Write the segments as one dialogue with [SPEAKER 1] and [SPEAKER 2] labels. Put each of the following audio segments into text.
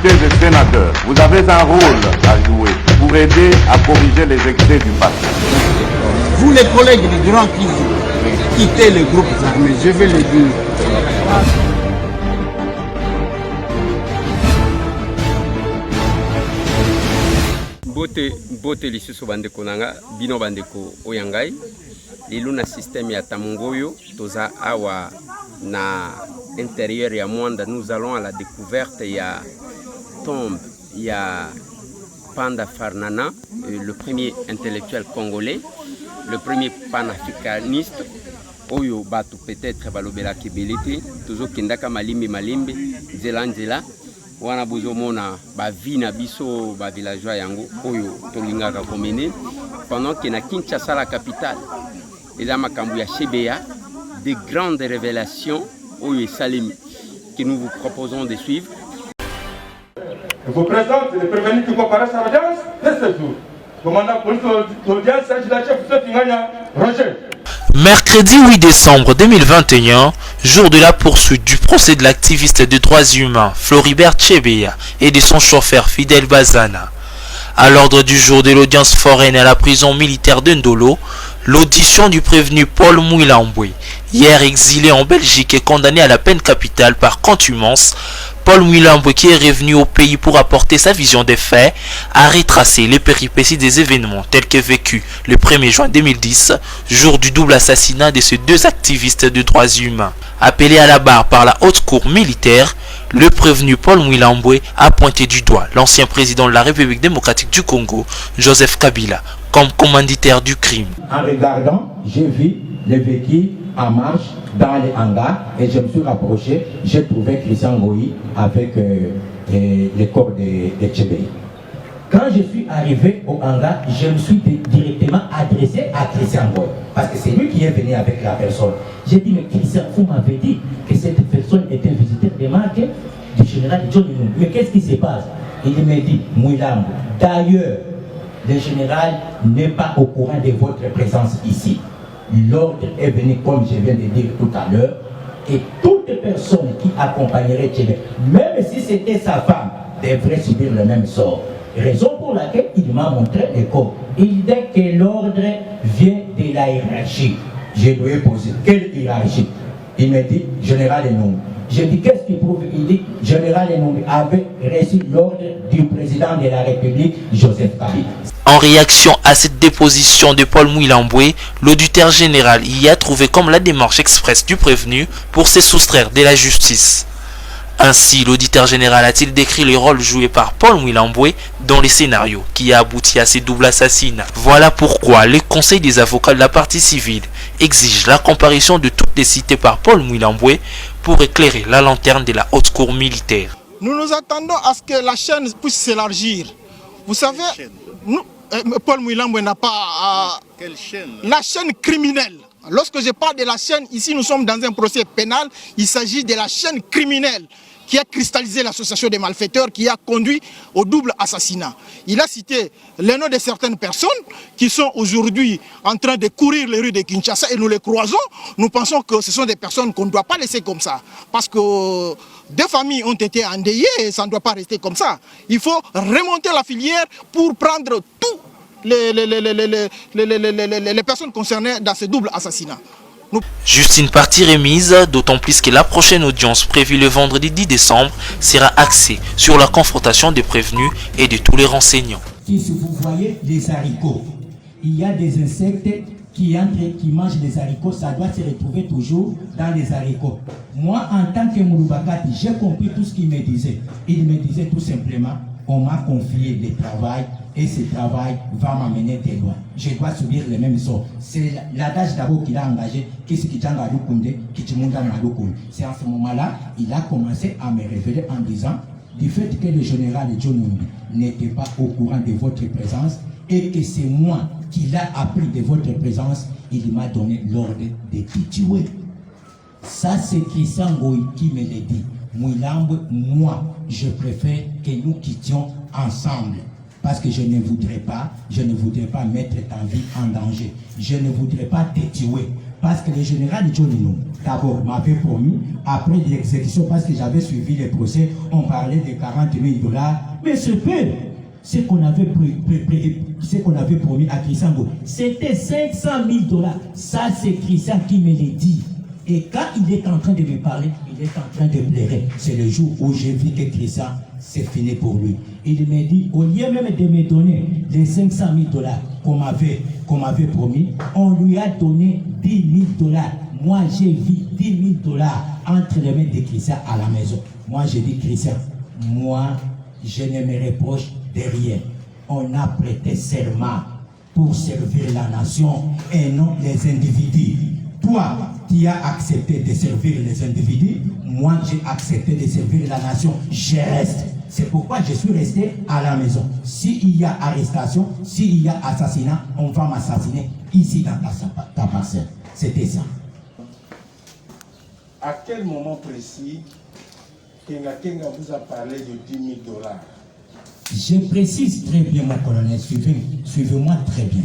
[SPEAKER 1] députés et sénateurs, vous avez un rôle à jouer pour aider à corriger les excès du passé.
[SPEAKER 2] Vous les collègues des grands qui quittez les groupes armés, je vais le dire.
[SPEAKER 3] bote lisusu bandeko nanga bino bandeko oyangai lelo na système ya Tamongoyo toza awa na intérieur ya Mwanda. Nous allons à la découverte ya tombe ya Panda Farnana, le premier intellectuel congolais, le premier panafricaniste oyo batu peut-être balobela kebelete tozo kendaka malimbe nzela wana bozomona ba vie na biso ba villageois yango oyo tolingaka komene pendant que na Kinshasa la capitale eza makambo ya CBA, des grandes révélations oyo salimi que nous vous proposons de suivre.
[SPEAKER 4] Je vous présente les prévenus qui comparaissent à l'audience de ce jour. Commandant police d'audience, chef Roger.
[SPEAKER 5] Mercredi 8 décembre 2021, jour de la poursuite du procès de l'activiste des droits humains Floribert Chebeya et de son chauffeur Fidel Bazana. À l'ordre du jour de l'audience foraine à la prison militaire de Ndolo, l'audition du prévenu Paul Mouilambwe, hier exilé en Belgique et condamné à la peine capitale par contumace. Paul Mouilambwe, qui est revenu au pays pour apporter sa vision des faits, a retracé les péripéties des événements tels que vécus le 1er juin 2010, jour du double assassinat de ces deux activistes de droits humains. Appelé à la barre par la haute cour militaire, le prévenu Paul Mouilambwe a pointé du doigt l'ancien président de la République démocratique du Congo, Joseph Kabila, comme commanditaire du crime.
[SPEAKER 6] En regardant, j'ai vu les véhicules en marche dans les hangars et je me suis rapproché, j'ai trouvé Christian Goï avec le corps de Chebeya. Quand je suis arrivé au hangar, je me suis directement adressé à Christian Goï parce que c'est lui qui est venu avec la personne. J'ai dit, mais Christian, vous m'avez dit que cette personne était visiteur de marque du général John Lumumba. Mais qu'est-ce qui se passe? Il m'a dit, Mouilambwe, d'ailleurs, le général n'est pas au courant de votre présence ici. L'ordre est venu, comme je viens de dire tout à l'heure, et toute personne qui accompagnerait Chebeya, même si c'était sa femme, devrait subir le même sort. Raison pour laquelle il m'a montré les corps. Il dit que l'ordre vient de la hiérarchie. Je lui ai posé, quelle hiérarchie? Il me dit, général Enumbi. Je dis, qu'est-ce qui prouve? Il dit, général Enumbi avait reçu l'ordre du président de la République, Joseph Kabila.
[SPEAKER 5] En réaction à cette déposition de Paul Mouilambwe, l'auditeur général y a trouvé comme la démarche expresse du prévenu pour se soustraire de la justice. Ainsi, l'auditeur général a-t-il décrit le rôle joué par Paul Mouilambwe dans les scénarios qui a abouti à ces doubles assassinats. Voilà pourquoi le Conseil des avocats de la partie civile exige la comparution de toutes les citées par Paul Mouilambwe pour éclairer la lanterne de la haute cour militaire.
[SPEAKER 7] Nous nous attendons à ce que la chaîne puisse s'élargir. Vous savez, Paul Mouilambwe n'a pas...
[SPEAKER 8] Quelle chaîne?
[SPEAKER 7] La chaîne criminelle. Lorsque je parle de la chaîne, ici nous sommes dans un procès pénal, il s'agit de la chaîne criminelle qui a cristallisé l'association des malfaiteurs, qui a conduit au double assassinat. Il a cité les noms de certaines personnes qui sont aujourd'hui en train de courir les rues de Kinshasa et nous les croisons. Nous pensons que ce sont des personnes qu'on ne doit pas laisser comme ça. Parce que des familles ont été endeuillées et ça ne doit pas rester comme ça. Il faut remonter la filière pour prendre tout les personnes concernées dans ce double assassinat.
[SPEAKER 5] Juste une partie remise, d'autant plus que la prochaine audience prévue le vendredi 10 décembre sera axée sur la confrontation des prévenus et de tous les renseignants.
[SPEAKER 6] Si vous voyez les haricots, il y a des insectes qui mangent les haricots, ça doit se retrouver toujours dans les haricots. Moi, en tant que Moulubakati, j'ai compris tout ce qu'il me disait. Il me disait tout simplement, on m'a confié le travail et ce travail va m'amener de loin. Je dois subir le même sort. C'est l'adage d'abord qu'il a engagé, c'est à ce moment-là, il a commencé à me révéler en disant, du fait que le général John Lumumba n'était pas au courant de votre présence et que c'est moi qui l'a appris de votre présence, il m'a donné l'ordre de tuer. Ça, c'est Christian Goï qui me l'a dit. Mouilambwe, moi, je préfère que nous quittions ensemble. Parce que je ne voudrais pas mettre ta vie en danger. Je ne voudrais pas te tuer. Parce que le général John d'abord m'avait promis, après l'exécution, parce que j'avais suivi les procès, on parlait de 40 000 $. Mais ce peu, ce qu'on avait promis à Christian Ngoyi, c'était 500 000 $. Ça, c'est Christian qui me l'a dit. Et quand il est en train de me parler, il est en train de pleurer. C'est le jour où j'ai vu que Christian, c'est fini pour lui. Il me dit, au lieu même de me donner les 500 000 $ qu'on m'avait promis, on lui a donné 10 000 $. Moi, j'ai vu 10 000 $ entre les mains de Christian à la maison. Moi, j'ai dit, Christian, moi, je ne me reproche de rien. On a prêté serment pour servir la nation et non les individus. Toi, tu as accepté de servir les individus. Moi, j'ai accepté de servir la nation. Je reste. C'est pourquoi je suis resté à la maison. S'il y a arrestation, s'il y a assassinat, on va m'assassiner ici dans ta parcelle. C'était ça.
[SPEAKER 2] À quel moment précis Kenga Kenga vous a parlé de 10 000 $?
[SPEAKER 6] Je précise très bien, mon colonel, suivez-moi très bien.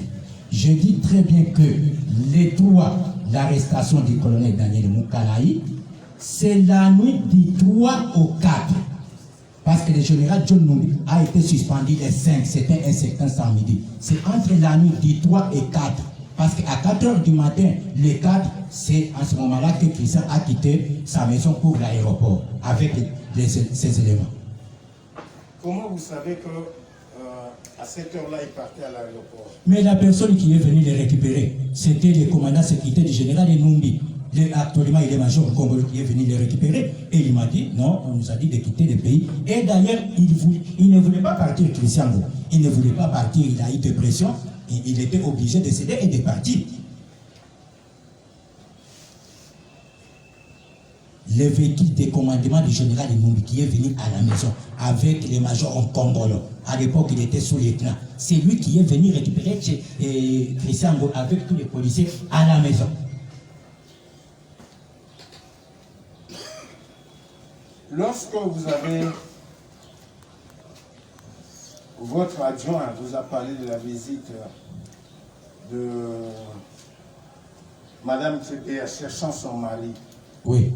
[SPEAKER 6] Je dis très bien que les droits, l'arrestation du colonel Daniel Moukalaï, c'est la nuit du 3 au 4. Parce que le général John Numbi a été suspendu le 5, c'était un certain samedi. C'est entre la nuit du 3 et 4. Parce qu'à 4 heures du matin, le 4, c'est à ce moment-là que Christian a quitté sa maison pour l'aéroport avec ces éléments.
[SPEAKER 2] Comment vous savez que à cette heure-là, il partait à l'aéroport?
[SPEAKER 6] Mais la personne qui est venue les récupérer, c'était le commandant sécuritaire du général Numbi. Actuellement, il est major congolais qui est venu les récupérer. Et il m'a dit, non, on nous a dit de quitter le pays. Et d'ailleurs, il ne voulait pas partir, Christian. Il ne voulait pas partir, il a eu des pressions. Il était obligé de céder et de partir. Le véhicule de commandement du général Numbi qui est venu à la maison avec les majors en congolais. À l'époque, il était sous-lieutenant. C'est lui qui est venu récupérer Christian avec tous les policiers à la maison.
[SPEAKER 2] Lorsque vous avez votre adjoint vous a parlé de la visite de Madame Tsepea cherchant son mari.
[SPEAKER 6] Oui.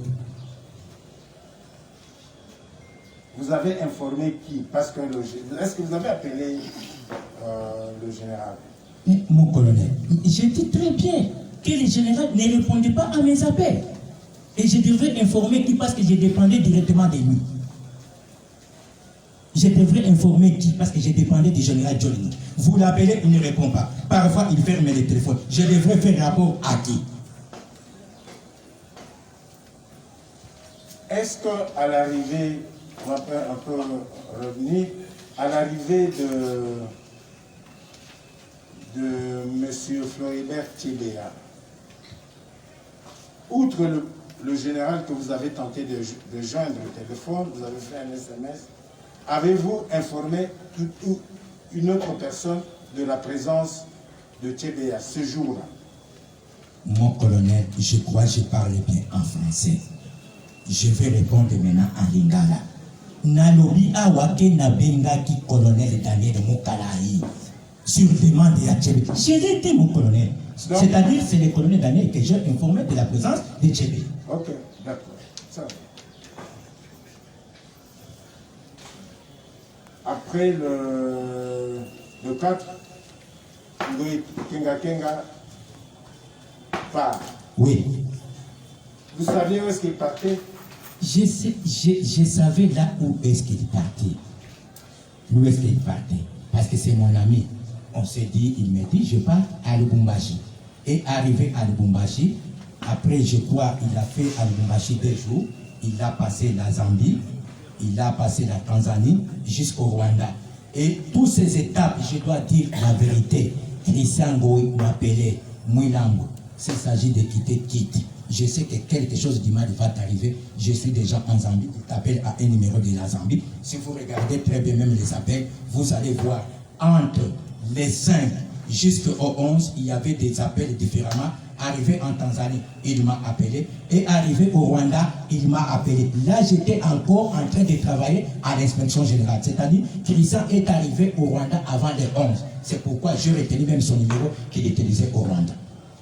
[SPEAKER 2] Vous avez informé qui? Parce que est-ce que vous avez appelé le général?
[SPEAKER 6] Mais, mon colonel, j'ai dit très bien que le général ne répondait pas à mes appels. Et je devrais informer qui parce que je dépendais directement de lui. Je devrais informer qui parce que je dépendais du général Johnny. Vous l'appelez, il ne répond pas. Parfois, il ferme les téléphones. Je devrais faire rapport à qui?
[SPEAKER 2] Est-ce qu'à l'arrivée, on va un peu revenir, à l'arrivée de M. Floribert Tchibéa, outre le général que vous avez tenté de joindre au téléphone, vous avez fait un SMS, avez-vous informé une autre personne de la présence de Tchibéa ce jour-là?
[SPEAKER 6] Mon colonel, je crois que je parle bien en français. Je vais répondre maintenant en lingala. Nalobi awake na benga ki colonel Daniel Moukalaï sur demande de Tchébé. J'ai dit mon colonel. C'est-à-dire c'est le colonel Daniel que j'ai informé de la présence de Tchébé.
[SPEAKER 2] Ok, d'accord. Ça. Après le 4, Kenga part.
[SPEAKER 6] Oui.
[SPEAKER 2] Vous saviez où est-ce qu'il partait?
[SPEAKER 6] Je savais là où est-ce qu'il partait. Où est-ce qu'il partait? Parce que c'est mon ami. On s'est dit, il m'a dit, je pars à Lubumbashi. Et arrivé à Lubumbashi, après, je crois, il a fait à Lubumbashi 2 jours. Il a passé la Zambie, il a passé la Tanzanie jusqu'au Rwanda. Et toutes ces étapes, je dois dire la vérité. Christian Ngoyi m'appelait Mouilambo. S'il s'agit de quitter, quitte. Je sais que quelque chose du mal va t'arriver. Je suis déjà en Zambie. Il t'appelle à un numéro de la Zambie. Si vous regardez très bien même les appels, vous allez voir entre les 5 jusqu'au 11, il y avait des appels différemment. Arrivé en Tanzanie, il m'a appelé. Et arrivé au Rwanda, il m'a appelé. Là, j'étais encore en train de travailler à l'inspection générale. C'est-à-dire, Christian est arrivé au Rwanda avant les 11. C'est pourquoi j'ai retenu même son numéro qu'il utilisait au Rwanda.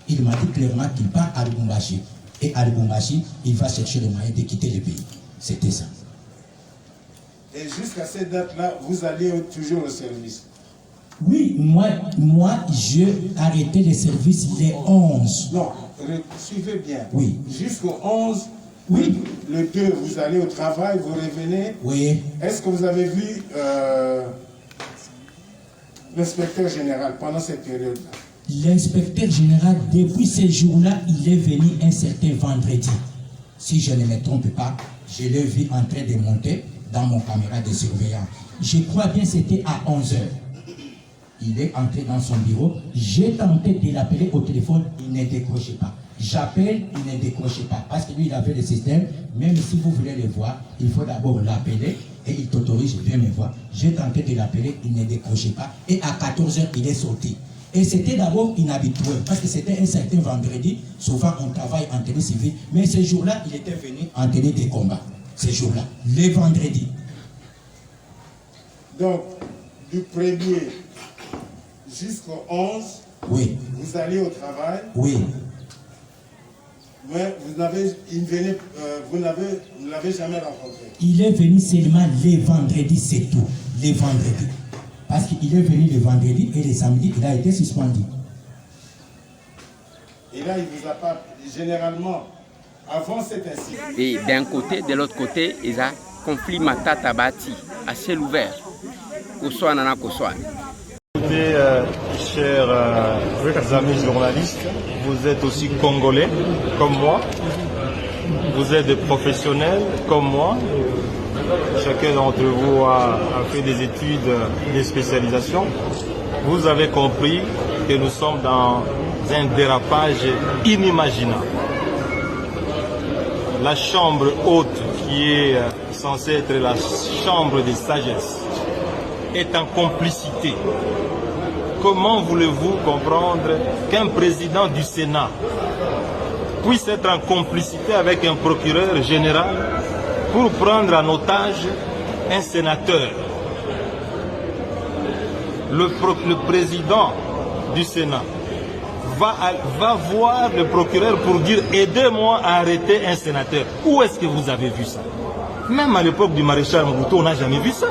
[SPEAKER 6] Il m'a dit clairement qu'il part à Lubumbashi. Et à Lubumbashi, il va chercher le moyen de quitter le pays. C'était ça.
[SPEAKER 2] Et jusqu'à cette date-là, vous allez toujours au service?
[SPEAKER 6] Oui, moi j'ai arrêté le service les 11.
[SPEAKER 2] Non, suivez bien.
[SPEAKER 6] Oui.
[SPEAKER 2] Jusqu'au 11,
[SPEAKER 6] oui.
[SPEAKER 2] Le 2, vous allez au travail, vous revenez.
[SPEAKER 6] Oui.
[SPEAKER 2] Est-ce que vous avez vu l'inspecteur général pendant cette période-là?
[SPEAKER 6] L'inspecteur général, depuis ce jour-là, il est venu un certain vendredi. Si je ne me trompe pas, je l'ai vu en train de monter dans mon caméra de surveillance. Je crois bien que c'était à 11h. Il est entré dans son bureau. J'ai tenté de l'appeler au téléphone, il ne décrochait pas. J'appelle, il ne décrochait pas. Parce que lui, il avait le système. Même si vous voulez le voir, il faut d'abord l'appeler et il t'autorise, viens me voir. J'ai tenté de l'appeler, il ne décrochait pas. Et à 14h, il est sorti. Et c'était d'abord inhabituel, parce que c'était un certain vendredi. Souvent, on travaille en tenue civile. Mais ce jour-là, il était venu en tenue de combat. Ce jour-là, le vendredi.
[SPEAKER 2] Donc, du 1er jusqu'au 11,
[SPEAKER 6] oui.
[SPEAKER 2] Vous allez au travail.
[SPEAKER 6] Oui.
[SPEAKER 2] Mais vous ne l'avez jamais rencontré.
[SPEAKER 6] Il est venu seulement les vendredis, c'est tout. Les vendredis. Parce qu'il est venu le vendredi et le samedi, il a été suspendu.
[SPEAKER 2] Et là, il ne vous a pas... Généralement, avant cet incident...
[SPEAKER 3] Et d'un côté, de l'autre côté, il y a un conflit Matata Bati à ciel ouvert. Écoutez,
[SPEAKER 8] chers amis journalistes, vous êtes aussi congolais comme moi. Vous êtes des professionnels comme moi. Chacun d'entre vous a fait des études de spécialisation. Vous avez compris que nous sommes dans un dérapage inimaginable. La chambre haute, qui est censée être la chambre des sagesses, est en complicité. Comment voulez-vous comprendre qu'un président du Sénat puisse être en complicité avec un procureur général pour prendre en otage un sénateur? Le président du Sénat va voir le procureur pour dire « Aidez-moi à arrêter un sénateur ». Où est-ce que vous avez vu ça? Même à l'époque du maréchal Mobutu, on n'a jamais vu ça.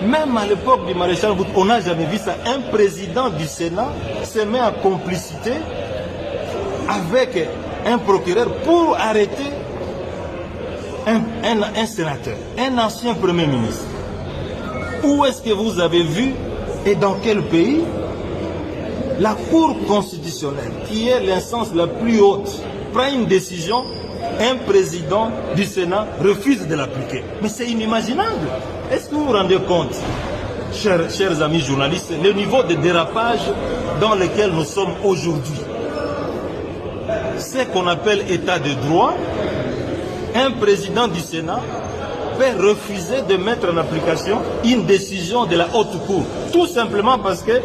[SPEAKER 8] Même à l'époque du maréchal Mobutu, on n'a jamais vu ça. Un président du Sénat se met en complicité avec un procureur pour arrêter un sénateur, un ancien premier ministre. Où est-ce que vous avez vu et dans quel pays la Cour constitutionnelle, qui est l'instance la plus haute, prend une décision, un président du Sénat refuse de l'appliquer? Mais c'est inimaginable. Est-ce que vous vous rendez compte, chers amis journalistes, le niveau de dérapage dans lequel nous sommes aujourd'hui? Ce qu'on appelle état de droit, un président du Sénat peut refuser de mettre en application une décision de la haute cour, tout simplement parce que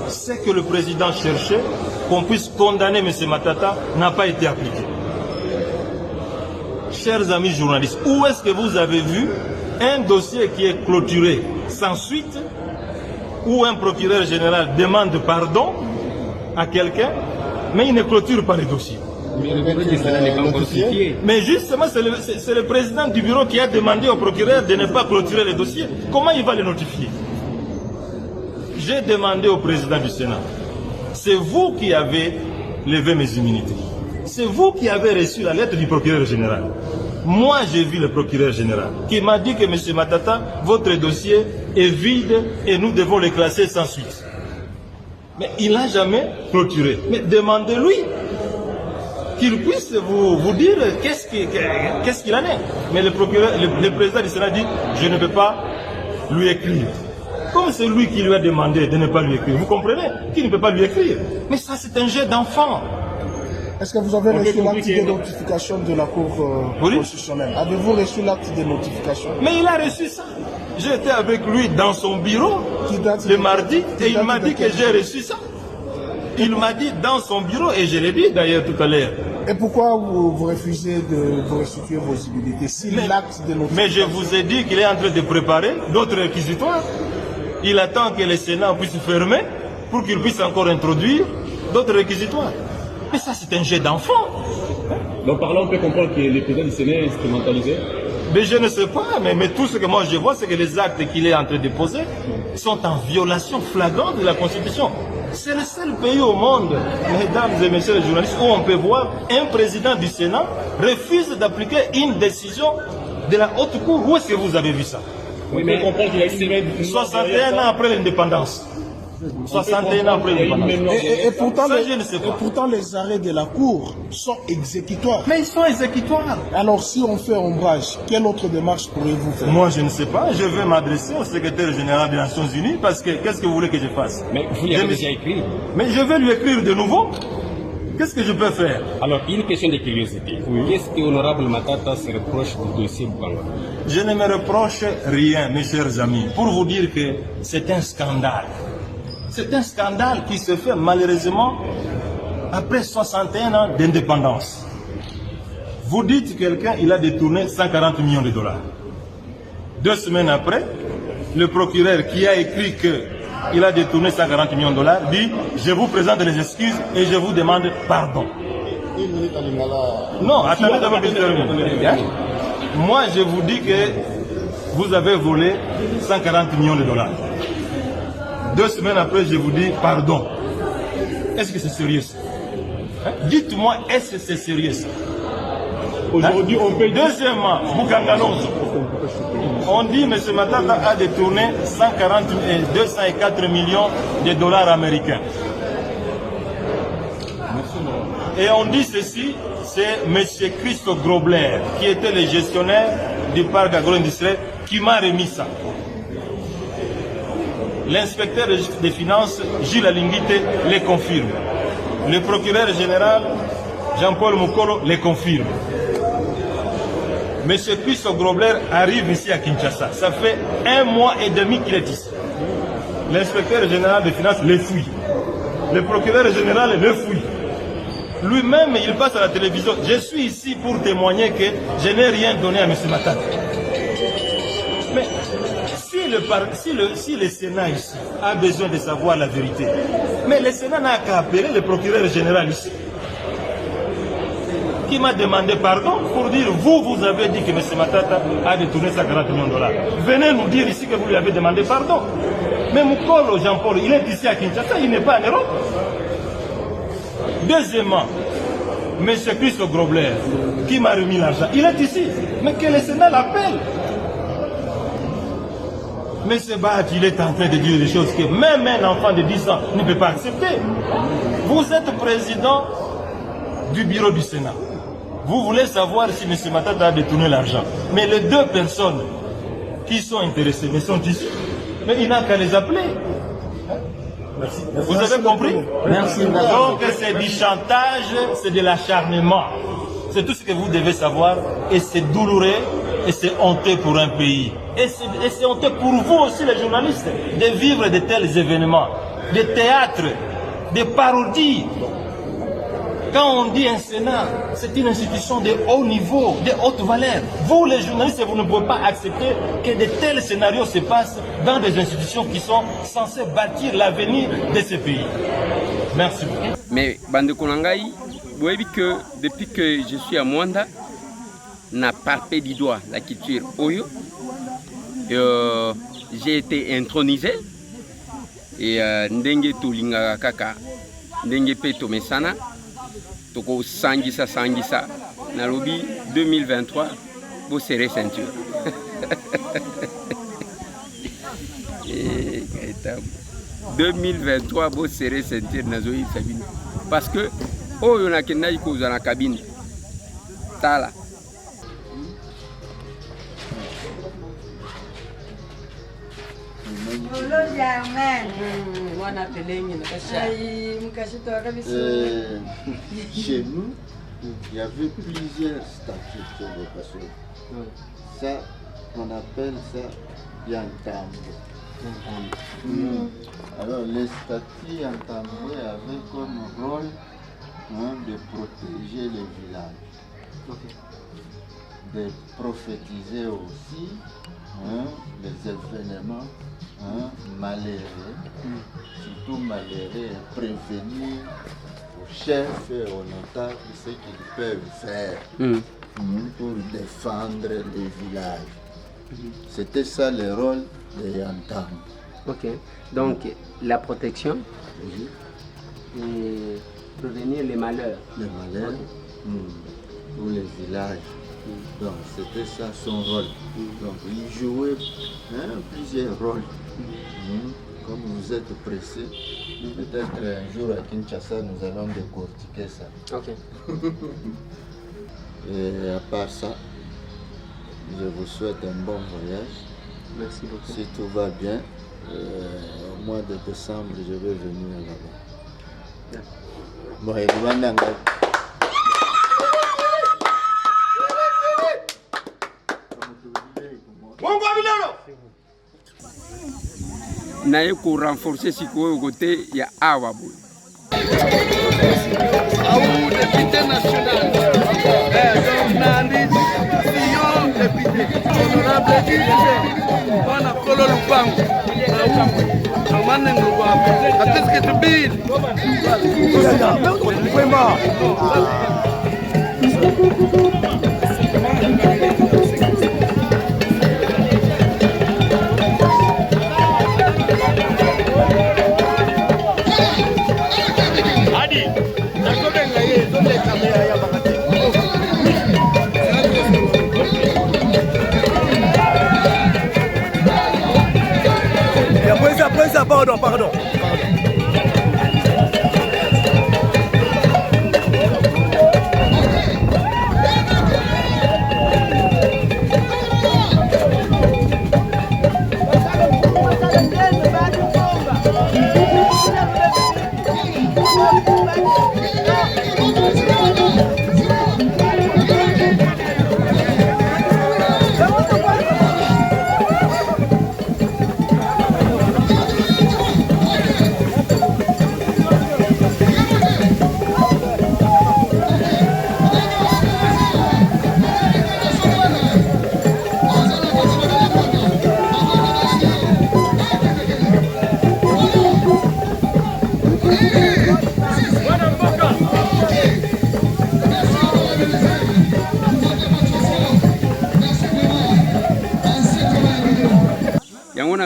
[SPEAKER 8] ce que le président cherchait, qu'on puisse condamner M. Matata, n'a pas été appliqué. Chers amis journalistes, où est-ce que vous avez vu un dossier qui est clôturé sans suite, où un procureur général demande pardon à quelqu'un, mais il ne clôture pas le dossier? Mais justement, c'est le président du bureau qui a demandé au procureur de ne pas clôturer le dossier. Comment il va le notifier? J'ai demandé au président du Sénat, c'est vous qui avez levé mes immunités. C'est vous qui avez reçu la lettre du procureur général. Moi, j'ai vu le procureur général qui m'a dit que M. Matata, votre dossier est vide et nous devons le classer sans suite. Mais il n'a jamais clôturé. Mais demandez-lui qu'il puisse vous dire qu'est-ce qu'il en est. Mais le président du Sénat dit, je ne peux pas lui écrire. Comme c'est lui qui lui a demandé de ne pas lui écrire. Vous comprenez? Qu'il ne peut pas lui écrire. Mais ça, c'est un jeu d'enfant.
[SPEAKER 9] Est-ce que vous avez reçu l'acte de notification de la Cour constitutionnelle? Avez-vous reçu l'acte de notification?
[SPEAKER 8] Mais il a reçu ça. J'étais avec lui dans son bureau le mardi et il m'a dit que j'ai reçu ça. Il m'a dit dans son bureau et je l'ai dit d'ailleurs tout à l'heure.
[SPEAKER 9] Et pourquoi vous refusez de vous restituer vos immunités si l'acte de notification...
[SPEAKER 8] Mais je vous ai dit qu'il est en train de préparer d'autres réquisitoires. Il attend que le Sénat puisse fermer pour qu'il puisse encore introduire d'autres réquisitoires. Mais ça, c'est un jeu d'enfant.
[SPEAKER 10] Donc par là, on peut comprendre que le président du Sénat est instrumentalisé.
[SPEAKER 8] Mais je ne sais pas, mais tout ce que moi je vois, c'est que les actes qu'il est en train de poser sont en violation flagrante de la Constitution. C'est le seul pays au monde, mesdames et messieurs les journalistes, où on peut voir un président du Sénat refuse d'appliquer une décision de la haute cour. Où est-ce que vous avez vu ça?
[SPEAKER 10] Oui, mais on comprend qu'il y a une semaine...
[SPEAKER 8] 61 ans après l'indépendance. 61 ans après l'indépendance.
[SPEAKER 9] Et pourtant, les arrêts de la Cour sont exécutoires.
[SPEAKER 8] Mais ils sont exécutoires.
[SPEAKER 9] Alors, si on fait ombrage, quelle autre démarche pourrez-vous faire?
[SPEAKER 8] Moi, je ne sais pas. Je vais m'adresser au secrétaire général des Nations Unies parce que qu'est-ce que vous voulez que je fasse?
[SPEAKER 10] Mais vous l'avez déjà écrit.
[SPEAKER 8] Mais je vais lui écrire de nouveau. Qu'est-ce que je peux faire?
[SPEAKER 10] Alors, une question de curiosité. Oui. Qu'est-ce que l'honorable Matata se reproche du dossier Boukango?
[SPEAKER 8] Je ne me reproche rien, mes chers amis, pour vous dire que c'est un scandale. C'est un scandale qui se fait malheureusement après 61 ans d'indépendance. Vous dites quelqu'un, il a détourné 140 millions de dollars. 2 semaines après, le procureur qui a écrit qu'il a détourné 140 millions de dollars dit « Je vous présente les excuses et je vous demande pardon ». Non, attendez d'abord que je termine. Moi, je vous dis que vous avez volé 140 millions de dollars. 2 semaines après, je vous dis pardon. Est-ce que c'est sérieux ça? Dites-moi, est-ce que c'est sérieux ça? Aujourd'hui, on paye. Deuxièmement, Boukanganos. On dit M. Matata a détourné 204 millions de dollars américains. Et on dit ceci, c'est M. Christo Grobler, qui était le gestionnaire du parc agro-industriel, qui m'a remis ça. L'inspecteur des finances, Gilles Alinguite, les confirme. Le procureur général, Jean-Paul Moukolo, les confirme. Monsieur Christo Grobler arrive ici à Kinshasa. Ça fait 1 mois et demi qu'il est ici. L'inspecteur général des finances le fuit. Le procureur général le fuit. Lui-même, il passe à la télévision. Je suis ici pour témoigner que je n'ai rien donné à M. Matata. Mais si le Sénat ici a besoin de savoir la vérité, mais le Sénat n'a qu'à appeler le procureur général ici, qui m'a demandé pardon pour dire vous avez dit que M. Matata a détourné 140 millions de dollars. Venez nous dire ici que vous lui avez demandé pardon. Mais Moukolo Jean-Paul, il est ici à Kinshasa, il n'est pas en Europe. Deuxièmement, M. Christo Grobler, qui m'a remis l'argent, il est ici, mais que le Sénat l'appelle. M. Bat, il est en train de dire des choses que même un enfant de 10 ans ne peut pas accepter. Vous êtes président du bureau du Sénat. Vous voulez savoir si M. Matata a détourné l'argent. Mais les 2 personnes qui sont intéressées, mais sont ici. Mais il n'a qu'à les appeler. Merci. Vous avez compris? Merci. Donc c'est du chantage, c'est de l'acharnement. C'est tout ce que vous devez savoir. Et c'est douloureux et c'est honteux pour un pays. Et c'est honteux pour vous aussi les journalistes de vivre de tels événements. Des théâtres, des parodies. Quand on dit un Sénat, c'est une institution de haut niveau, de haute valeur. Vous, les journalistes, vous ne pouvez pas accepter que de tels scénarios se passent dans des institutions qui sont censées bâtir l'avenir de ce pays. Merci beaucoup.
[SPEAKER 3] Mais Bande Konangai, vous voyez que depuis que je suis à Mwanda, n'a pas fait du doigt la culture Oyo. J'ai été intronisé et Ndenge Tulinga Kaka, Ndenge Peto Mesana. Toko Sangisa Nairobi 2023, vous serrez ceinture. 2023, vous serrez ceinture Nazoï Sabine. Parce que, oh, il y a qui cause dans la cabine. Tala.
[SPEAKER 11] Chez nous, il y avait plusieurs statuts sur les personnes. Ça, on appelle ça Yantambo. Alors, les statuts Yantambo avaient comme rôle de protéger les villages. de prophétiser aussi les événements malheureux, surtout malheureux, prévenir aux chefs et aux notables ce qu'ils peuvent faire pour défendre les villages. C'était ça le rôle de Yantam.
[SPEAKER 3] Ok, donc la protection et prévenir les malheurs.
[SPEAKER 11] Les malheurs pour les villages. Donc c'était ça son rôle. Donc il jouait plusieurs rôles. Comme vous êtes pressé, peut-être un jour à Kinshasa nous allons décortiquer ça.
[SPEAKER 3] Ok.
[SPEAKER 11] Et à part ça, je vous souhaite un bon voyage.
[SPEAKER 3] Merci beaucoup.
[SPEAKER 11] Si tout va bien, au mois de décembre, je vais venir là-bas. Bon, et
[SPEAKER 3] naye ko renforcer sikoyo côté ya awa boy
[SPEAKER 12] au député national donc nandi sio député honorable dirigé wana kolo lupango amane ngwa atiske tubili kwema Pardon.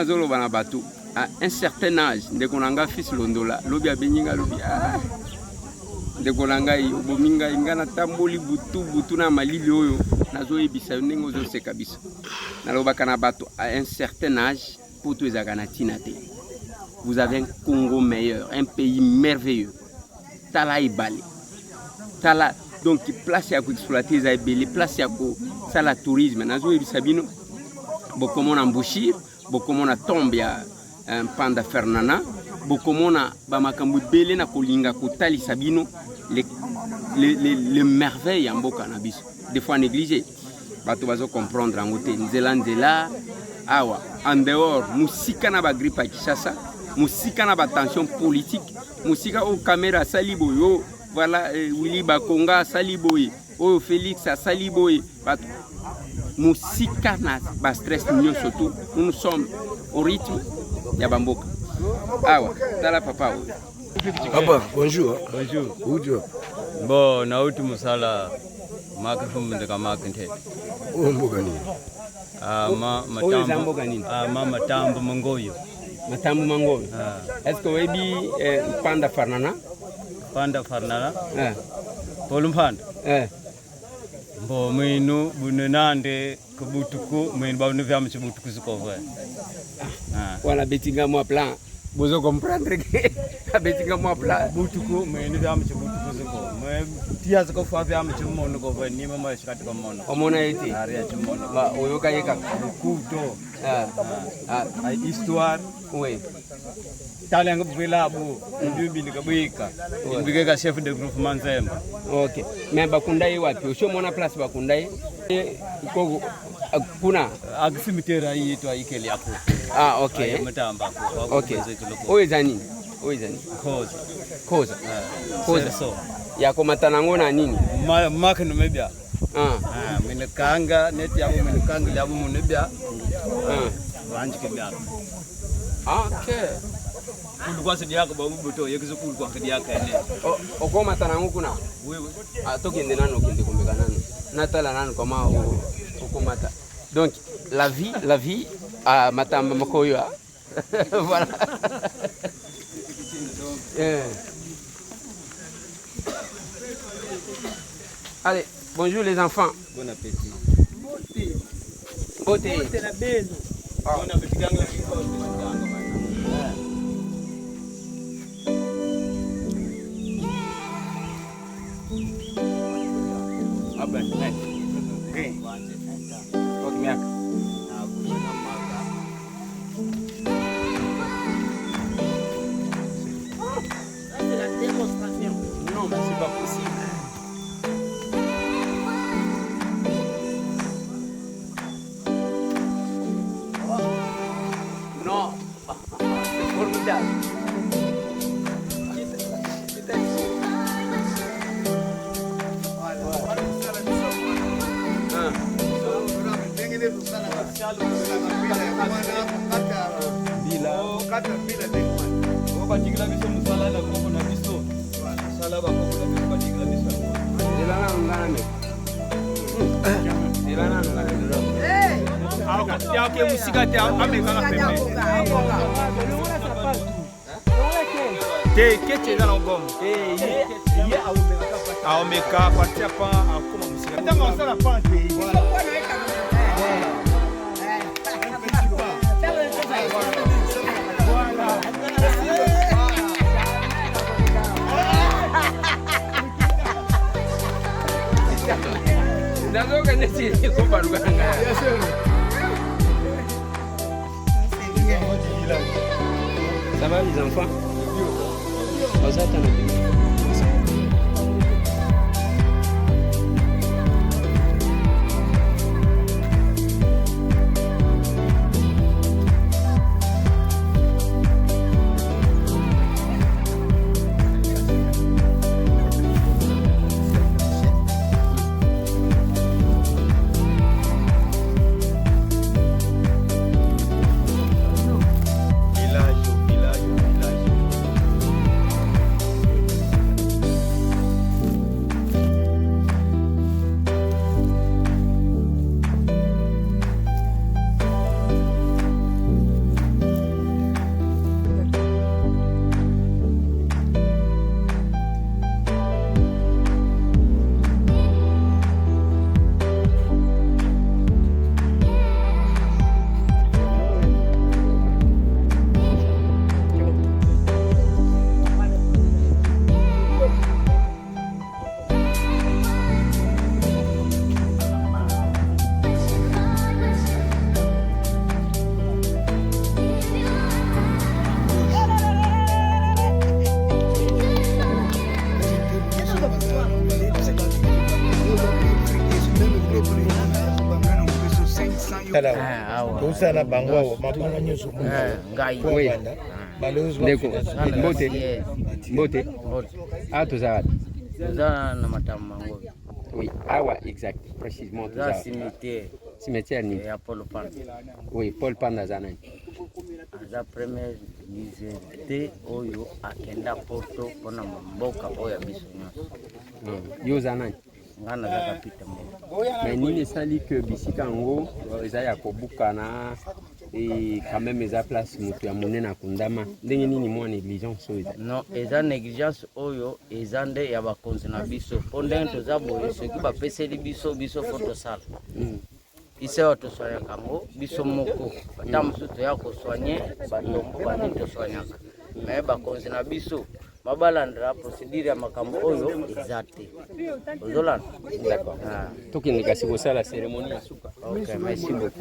[SPEAKER 3] Zolo bana bato à un certain âge de konanga fils londola lobi abenyinga lobi de konanga obominga ingana tamboli butu na malili oyo nazo yebisa ndenge ozo se kabisa na loba kana bato à un certain âge pour tous ezaka tina te. Vous avez un Congo meilleur, un pays merveilleux. Tala ibale. Tala donc place ya ko exploiter za ibele, place ya ko sala tourisme nazo yebisa bino bokomo na mbushir bokomona tombe ya Panda Fernana, bokomona bamakambu bele na kolinga kotali sabino les merveilles en mboka na biso. Des fois négligé. Bato bazo comprendre en côté nzela awa en dehors musika na ba grippe à Kinshasa, musika na ba tension politique, musika o caméra saliboyo, voilà Willy Bakonga saliboye, o Félix saliboye, bato musika na ba stress nyo surtout nous sommes au rythme ya bamboka awa tala papa
[SPEAKER 13] papa bonjour
[SPEAKER 14] bonjour bon na utu musala maka fumbe kama kente
[SPEAKER 13] mboga nini
[SPEAKER 14] matambo mangoyo
[SPEAKER 3] est-ce que webi Panda Fernana
[SPEAKER 14] polumpanda bo mwinu bunenande kubutuku mwinu ba unuvya mchibutuku zikove
[SPEAKER 3] wala betinga moi plan bozo comprendre que betinga moi plan
[SPEAKER 14] butuku mwinu vya mchibutuku ziko mwe tia ziko fa vya mchimono kove ni mama shikati kwa mono
[SPEAKER 3] omona eti
[SPEAKER 14] aria chimono
[SPEAKER 3] ba oyoka yeka
[SPEAKER 14] kuto histoire
[SPEAKER 3] oui
[SPEAKER 14] talanga bwela bu ndumbi ndikabwika ndikeka chef de groupement Nzemba.
[SPEAKER 3] Okay, mais bakundai wapi usho mona place bakundai ko kuna
[SPEAKER 14] agisimitera yitwa ikeli yako
[SPEAKER 3] okay
[SPEAKER 14] matamba
[SPEAKER 3] okay oizani khoza
[SPEAKER 14] so
[SPEAKER 3] yako matanango na nini
[SPEAKER 14] maka no mebya Menekanga net yangu menekanga labu munebia. Wanji kibia.
[SPEAKER 3] Okay.
[SPEAKER 14] Kulikuwa sidi yako babu boto yekizo kulikuwa kidi yako ene.
[SPEAKER 3] Okoma tanangu kuna.
[SPEAKER 14] Wewe.
[SPEAKER 3] Atokende nano kinde kumbeka nano. Natala nano kama okomata. Donc la vie à matamba makoyo. Voilà. Allez, bonjour les enfants.
[SPEAKER 14] Bon appétit.
[SPEAKER 3] Beauté.
[SPEAKER 14] Beauté la belle. Bon appétit gangla.
[SPEAKER 3] Aben, nek. Ok, miak.
[SPEAKER 15] C'est la démonstration.
[SPEAKER 3] Non, mais c'est pas possible. Non, c'est formidable.
[SPEAKER 8] Aomeka partia pa akoma musika. Tama osala pante.
[SPEAKER 3] Ça va les enfants? Vous attendez.
[SPEAKER 2] Kusala bango mapanga nyusu
[SPEAKER 3] ngai ndeko mbote ato za
[SPEAKER 15] na matamango.
[SPEAKER 3] Oui, awa exact précisément
[SPEAKER 15] za
[SPEAKER 3] cimetière ni
[SPEAKER 15] ya Paul Panda.
[SPEAKER 3] Oui, Paul Panda zanani
[SPEAKER 15] za premier visite oyo akenda Porto pona mboka oya biso nyonso.
[SPEAKER 3] Yo zanani
[SPEAKER 15] ngana za kapita mbo.
[SPEAKER 3] Mais nini sali que bisika ngo eza ya kobukana et quand même eza place mutu ya monena kundama ndenge nini mwa négligence oyo
[SPEAKER 15] non eza négligence oyo eza nde ya bakonzi na biso po ndenge toza boye soki bapeseli biso foto sala ise wa toswanyaka ngo biso moko bata mosusu toya koswanye batombo bani toswanyaka me bakonzi na biso babalandela procédure ya makambo oyo eza te ozolanda.
[SPEAKER 3] D'accord. Tokende kasi kosala cérémonie ya suka.
[SPEAKER 15] Ok, merci beaucoup.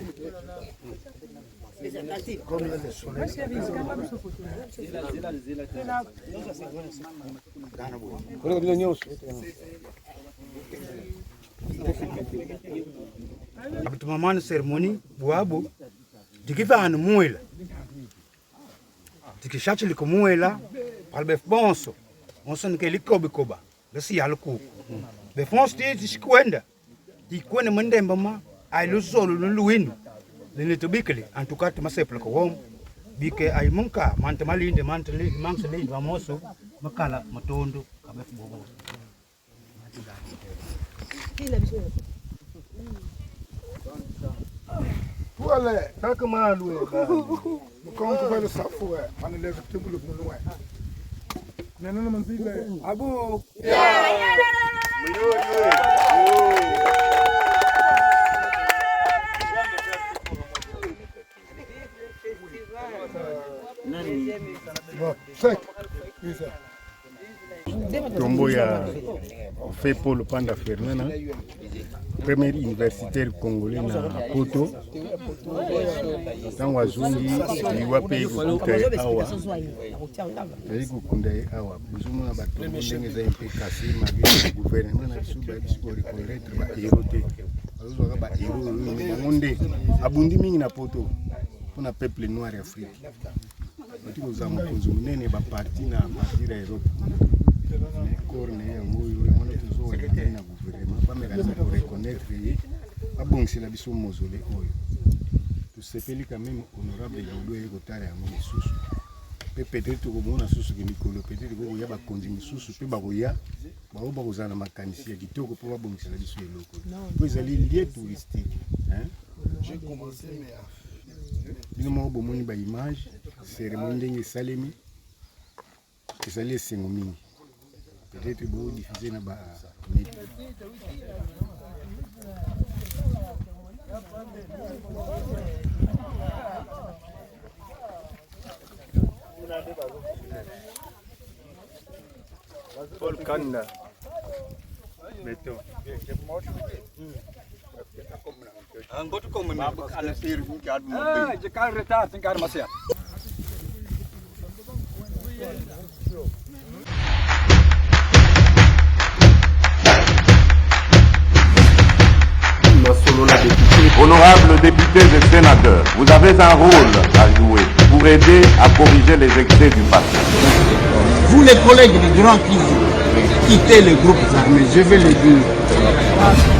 [SPEAKER 16] Abutumamani cérémonie boabo dikivana muela dikishachili kumuela palbef bonso onso nkelikobe koba besi yaluku befonse ti shikwenda tikone mandemba ma ay lo solo no luwin le to bikle en tout cas ma seple ko wom bike ay munka mante malinde mante li mamse li famoso makala matondo kabe bobo
[SPEAKER 9] Voilà, tant que moi loué, nous comptons le safou, on élève tout le monde loin. Mais non, non, non, Abou.
[SPEAKER 2] Tomboya fait pour le Panda Fernana, premier universitaire congolais na Poto. Dans Wazungi, il va payer Kukundaye Awa. Il Kukundaye Awa. Besoin de bateau, il y a un peu cassé, malgré le gouvernement a su reconnaître les héros. Alors, les héros, monde abundi mingi na Poto pour le peuple noir africain. Nous avons consommé des parties na partie de l'Europe. Corne yango on est toujours na gouvernement pas mais pour reconnaître pas bon c'est la biso mausolée oyo tout sepeli quand même honorable ya udo yeko tara yango misusu peut-être ko mona susu ke mikolo peut-être ko ya ba konzi misusu pe ba koya ba oba kozana makanisi ya kitoko po ba bon c'est la biso eloko po ezali lieu touristique hein
[SPEAKER 9] j'ai commencé mais
[SPEAKER 2] bino mo bomoni ba image cérémonie ndenge salemi ezali esengo mingi. Peut-être que vous diffusez là-bas.
[SPEAKER 4] Paul Kanda. Beto.
[SPEAKER 1] Honorables députés et sénateurs, vous avez un rôle à jouer pour aider à corriger les excès du passé.
[SPEAKER 17] Vous les collègues du Grand qui quittez les groupes armés, je vais le dire.